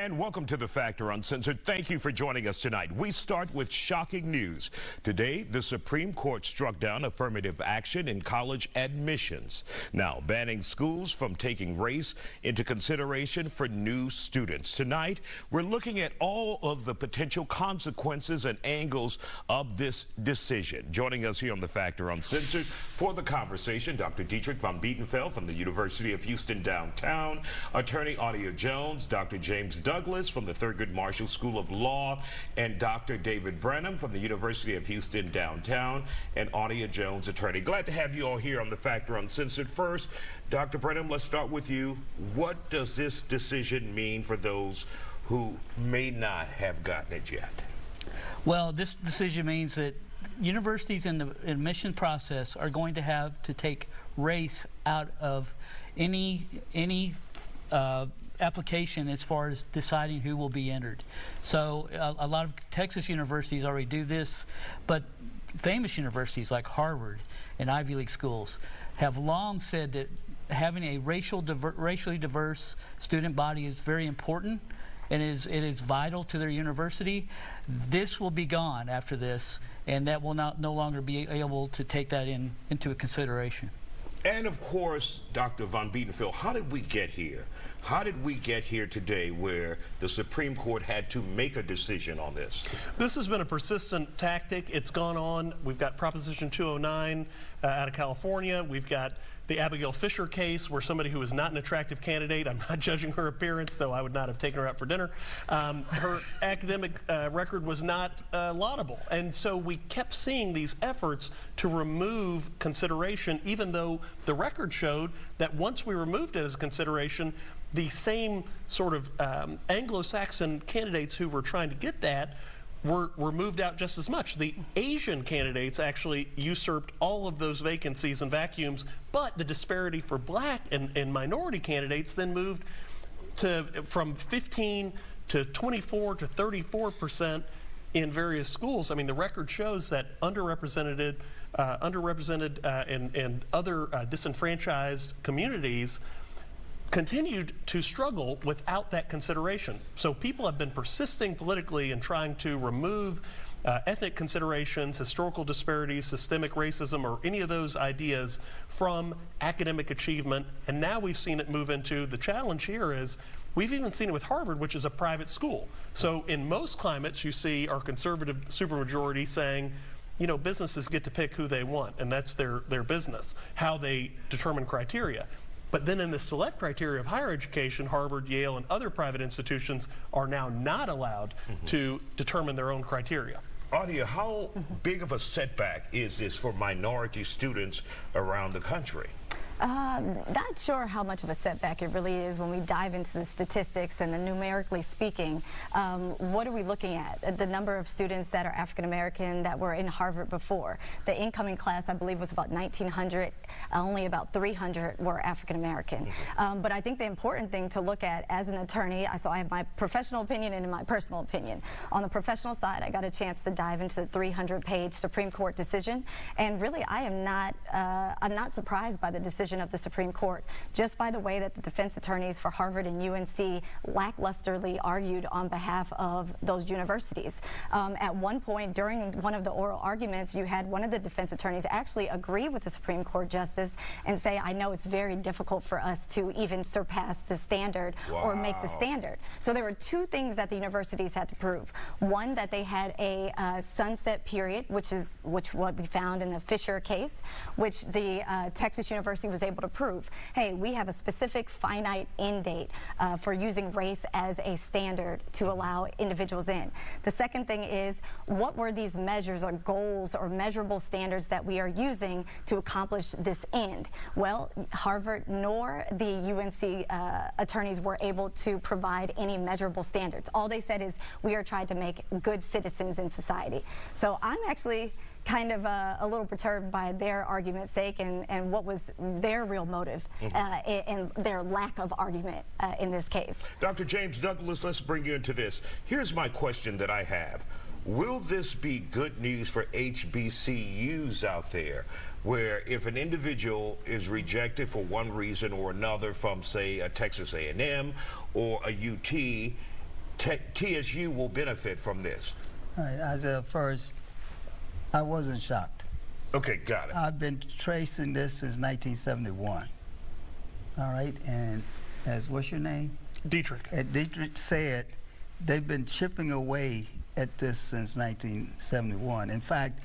And welcome to The Factor Uncensored. Thank you for joining us tonight. We start with shocking news. Today, the Supreme Court struck down affirmative action in college admissions, now banning schools from taking race into consideration for new students. Tonight, we're looking at all of the potential consequences and angles of this decision. Joining us here on The Factor Uncensored for the conversation, Dr. Dietrich von Bietenfeld from the University of Houston Downtown, attorney Audia Jones, Dr. James Douglas from the Thurgood Marshall School of Law, and Dr. David Branham from the University of Houston Downtown, and Audia Jones, attorney. Glad to have you all here on The Factor Uncensored. First, Dr. Branham, let's start with you. What does this decision mean for those who may not have gotten it yet? Well, this decision means that universities in the admission process are going to have to take race out of any application as far as deciding who will be entered. So a lot of Texas universities already do this, but famous universities like Harvard and Ivy League schools have long said that having a racially diverse student body is very important and it is vital to their university. This will be gone after this, and that will no longer be able to take that into consideration. And of course, Dr. von Bietenfeld, how did we get here? How did we get here today where the Supreme Court had to make a decision on this? This has been a persistent tactic. It's gone on. We've got Proposition 209 out of California. We've got the Abigail Fisher case where somebody who is not an attractive candidate, I'm not judging her appearance, though I would not have taken her out for dinner, her academic record was not laudable. And so we kept seeing these efforts to remove consideration, even though the record showed that once we removed it as a consideration, the same sort of Anglo-Saxon candidates who were trying to get that were moved out just as much. The Asian candidates actually usurped all of those vacancies and vacuums, but the disparity for black and minority candidates then moved from 15 to 24 to 34% in various schools. I mean, the record shows that underrepresented and other disenfranchised communities continued to struggle without that consideration. So people have been persisting politically in trying to remove ethnic considerations, historical disparities, systemic racism, or any of those ideas from academic achievement. And now we've seen it move into the challenge here is we've even seen it with Harvard, which is a private school. So in most climates, you see our conservative supermajority saying, you know, businesses get to pick who they want, and that's their business, how they determine criteria. But then in the select criteria of higher education, Harvard, Yale, and other private institutions are now not allowed to determine their own criteria. Audia, how big of a setback is this for minority students around the country? Not sure how much of a setback it really is when we dive into the statistics and the numerically speaking. What are we looking at? The number of students that are African American that were in Harvard before. The incoming class, I believe, was about 1,900. Only about 300 were African American. But I think the important thing to look at as an attorney, so I have my professional opinion and my personal opinion. On the professional side, I got a chance to dive into the 300-page Supreme Court decision, and really, I'm not surprised by the decision of the Supreme Court, just by the way that the defense attorneys for Harvard and UNC lacklusterly argued on behalf of those universities. At one point during one of the oral arguments, you had one of the defense attorneys actually agree with the Supreme Court justice and say, I know it's very difficult for us to even surpass the standard or make the standard. So there were two things that the universities had to prove. One, that they had a sunset period, which what we found in the Fisher case, which the Texas University was able to prove. Hey, we have a specific finite end date for using race as a standard to allow individuals in. The second thing is, what were these measures or goals or measurable standards that we are using to accomplish this end? Well, Harvard nor the UNC attorneys were able to provide any measurable standards. All they said is, we are trying to make good citizens in society. So I'm actually kind of a little perturbed by their argument's sake and what was their real motive and their lack of argument in this case. Dr. James Douglas, let's bring you into this. Here's my question that I have. Will this be good news for HBCUs out there, where if an individual is rejected for one reason or another from, say, a Texas A&M or a UT, TSU will benefit from this? All right, I said first, I wasn't shocked. Okay, got it. I've been tracing this since 1971. All right, and as what's your name? Dietrich. Dietrich said, they've been chipping away at this since 1971. In fact,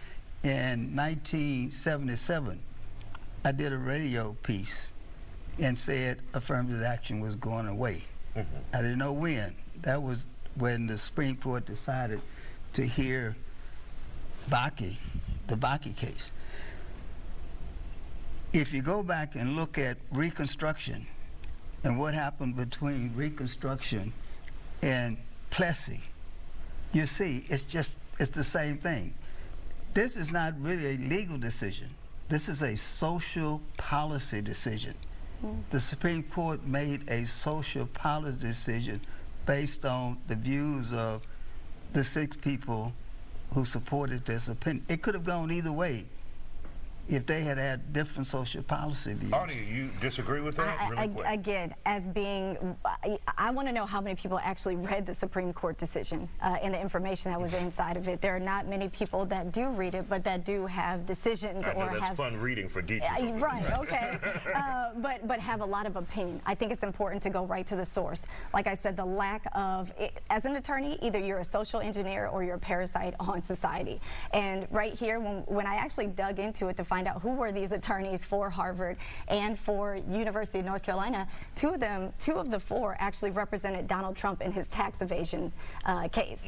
in 1977, I did a radio piece and said affirmative action was going away. I didn't know when. That was when the Supreme Court decided to hear the Bakke case. If you go back and look at Reconstruction and what happened between Reconstruction and Plessy, you see it's the same thing. This is not really a legal decision. This is a social policy decision. The Supreme Court made a social policy decision based on the views of the 6 people who supported this opinion. It could have gone either way if they had had different social policy views. Arnie, you disagree with that? Really quick. Again, as being, I want to know how many people actually read the Supreme Court decision and the information that was inside of it. There are not many people that do read it, but that do have decisions I know or that's have fun reading for Dietrich. Right, okay. But have a lot of opinion. I think it's important to go right to the source. Like I said, the lack of, as an attorney, either you're a social engineer or you're a parasite on society. And right here, when I actually dug into it to find out who were these attorneys for Harvard and for University of North Carolina, two of the 4 actually represented Donald Trump in his tax evasion case.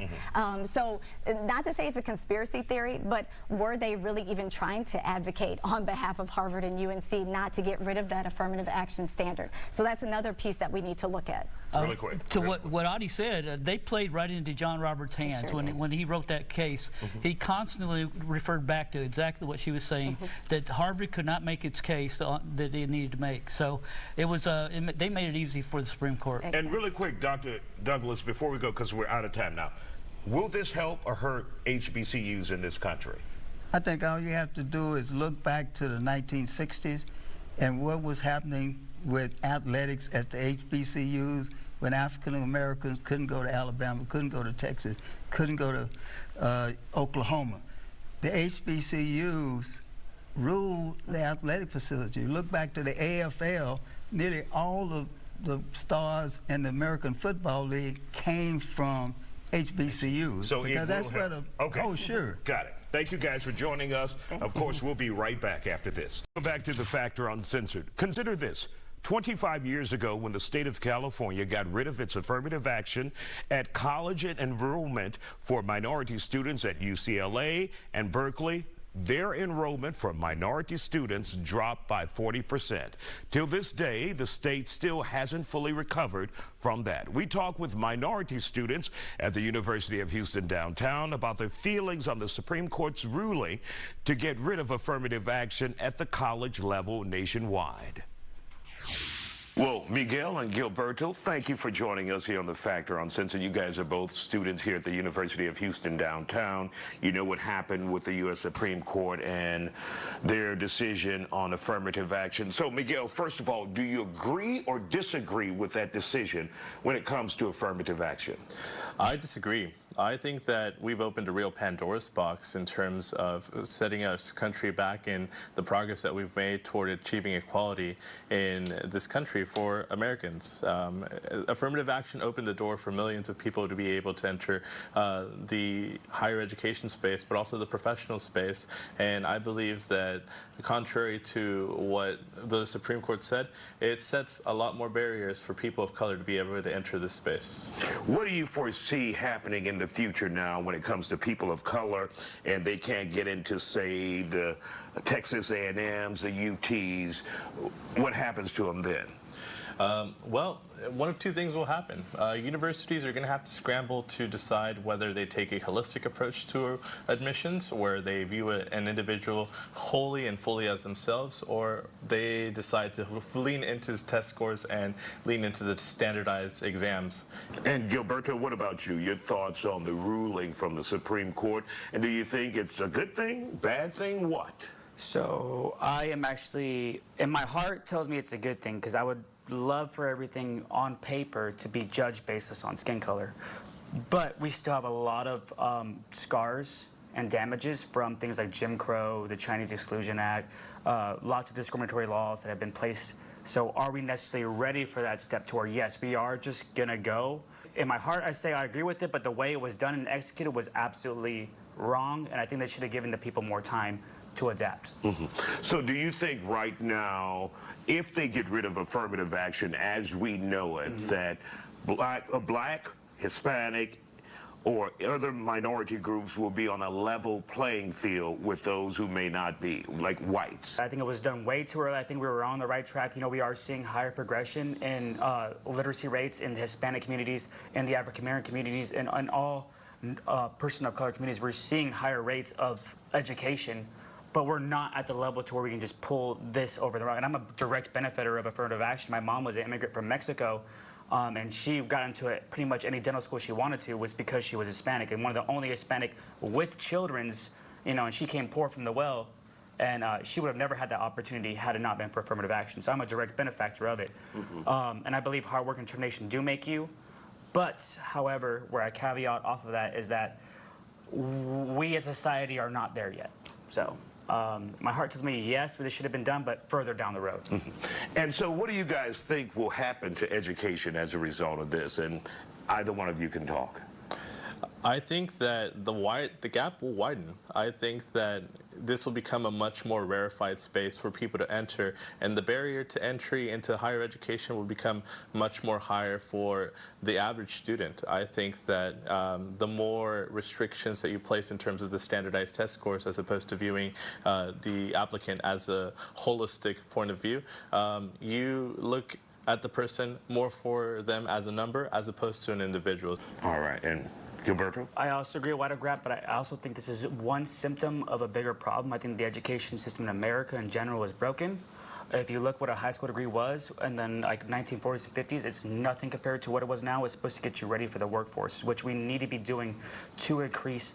So not to say it's a conspiracy theory, but were they really even trying to advocate on behalf of Harvard and UNC not to get rid of that affirmative action standard? So that's another piece that we need to look at. Really quick. To what Adi said, they played right into John Roberts' hands. Sure when he wrote that case. He constantly referred back to exactly what she was saying, that Harvard could not make its case that it needed to make. So it was they made it easy for the Supreme Court. And really quick, Dr. Douglas, before we go, because we're out of time now, will this help or hurt HBCUs in this country? I think all you have to do is look back to the 1960s and what was happening with athletics at the HBCUs when African Americans couldn't go to Alabama, couldn't go to Texas, couldn't go to Oklahoma. The HBCUs ruled the athletic facility. Look back to the AFL, nearly all of the stars in the American Football League came from HBCUs. So because that's where the, okay. Oh, sure. Got it. Thank you guys for joining us. Of course, we'll be right back after this. Back to the Factor Uncensored. Consider this. 25 years ago, when the state of California got rid of its affirmative action at college enrollment for minority students at UCLA and Berkeley, their enrollment for minority students dropped by 40%. Till this day, the state still hasn't fully recovered from that. We talk with minority students at the University of Houston downtown about their feelings on the Supreme Court's ruling to get rid of affirmative action at the college level nationwide. Well, Miguel and Gilberto, thank you for joining us here on The Factor Uncensored. You guys are both students here at the University of Houston downtown. You know what happened with the U.S. Supreme Court and their decision on affirmative action. So, Miguel, first of all, do you agree or disagree with that decision when it comes to affirmative action? I disagree. I think that we've opened a real Pandora's box in terms of setting our country back in the progress that we've made toward achieving equality in this country for Americans. Affirmative action opened the door for millions of people to be able to enter the higher education space, but also the professional space. And I believe that, contrary to what the Supreme Court said, it sets a lot more barriers for people of color to be able to enter this space. What do you foresee happening in the future now when it comes to people of color and they can't get into, say, the Texas A&Ms, the UTs? What happens to them then? Well, one of two things will happen. Universities are going to have to scramble to decide whether they take a holistic approach to admissions, where they view an individual wholly and fully as themselves, or they decide to lean into test scores and lean into the standardized exams. And Gilberto, what about you? Your thoughts on the ruling from the Supreme Court? And do you think it's a good thing, bad thing, what? So I am actually, and my heart tells me it's a good thing, because I would love for everything on paper to be judged basis on skin color. But we still have a lot of scars and damages from things like Jim Crow, the Chinese Exclusion Act, lots of discriminatory laws that have been placed. So are we necessarily ready for that step to where, yes, we are just gonna go? In my heart, I say I agree with it, but the way it was done and executed was absolutely wrong, and I think they should have given the people more time to adapt. So do you think right now, if they get rid of affirmative action as we know it, that black, Hispanic, or other minority groups will be on a level playing field with those who may not be, like whites? I think it was done way too early. I think we were on the right track. You know, we are seeing higher progression in literacy rates in the Hispanic communities, in the African American communities, and all person of color communities. We're seeing higher rates of education, but we're not at the level to where we can just pull this over the rug. And I'm a direct benefiter of affirmative action. My mom was an immigrant from Mexico. And she got into it pretty much any dental school she wanted to was because she was Hispanic, and one of the only Hispanic with children's, you know, and she came poor from the well, and she would have never had that opportunity had it not been for affirmative action. So I'm a direct benefactor of it. And I believe hard work and determination do make you, but however, where I caveat off of that is that we as a society are not there yet. So. My heart tells me yes, this should have been done, but further down the road. And so what do you guys think will happen to education as a result of this? And either one of you can talk. I think that the gap will widen. I think that this will become a much more rarefied space for people to enter, and the barrier to entry into higher education will become much more higher for the average student. I think that the more restrictions that you place in terms of the standardized test scores, as opposed to viewing the applicant as a holistic point of view, you look at the person more for them as a number as opposed to an individual. All right, and Gilberto? I also agree with wider gap, but I also think this is one symptom of a bigger problem. I think the education system in America in general is broken. If you look what a high school degree was, and then like 1940s and 50s, it's nothing compared to what it was now. It's supposed to get you ready for the workforce, which we need to be doing to increase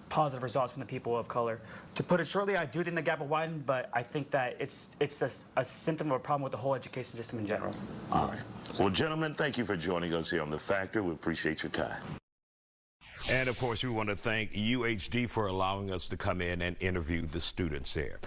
positive results from the people of color. To put it shortly, I do think the gap will widen, but I think that it's a symptom of a problem with the whole education system in general. All right. Well, gentlemen, thank you for joining us here on The Factor. We appreciate your time. And, of course, we want to thank UHD for allowing us to come in and interview the students here.